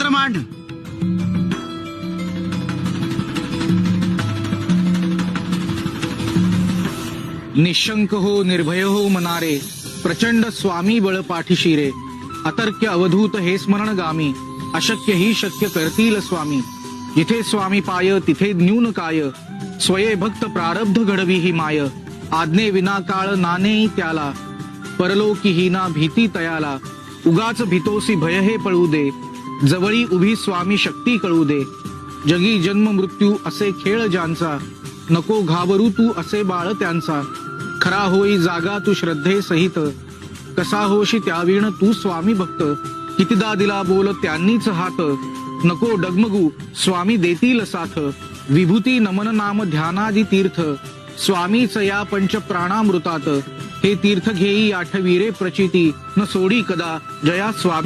मंत्र मांड. निशंक हो निर्भय हो मनारे, प्रचंड स्वामी बळ पाठीशी रे. अतर्क्य अवधूत हे स्मरण गामी, अशक्य ही शक्य करतील स्वामी. जिथे स्वामी पाय तिथे न्यून काय, स्वये भक्त प्रारब्ध घडवी ही माय. आज्ञे विना काळ नाने त्याला, परलोकी ही ना भीती तयाला. उगाच भीतोसी भय हे पळू दे, जवळी उभी स्वामी शक्ती कळू दे. जगी जन्म मृत्यू असे खेळ ज्यांचा, नको घाबरू तू असे बाळ त्यांचा. खरा होई जागा तू श्रद्धे सहित, कसा होशी त्यावीण तू स्वामी भक्त. कितीदा दिला बोल त्यांनीच हात, नको डगमगू स्वामी देतील साथ. विभूती नमन नाम ध्यानादी तीर्थ, स्वामीच या पंच प्राणामृतात. हे तीर्थ घेई आठवी रे प्रचिती, न सोडी कदा जया स्वामी.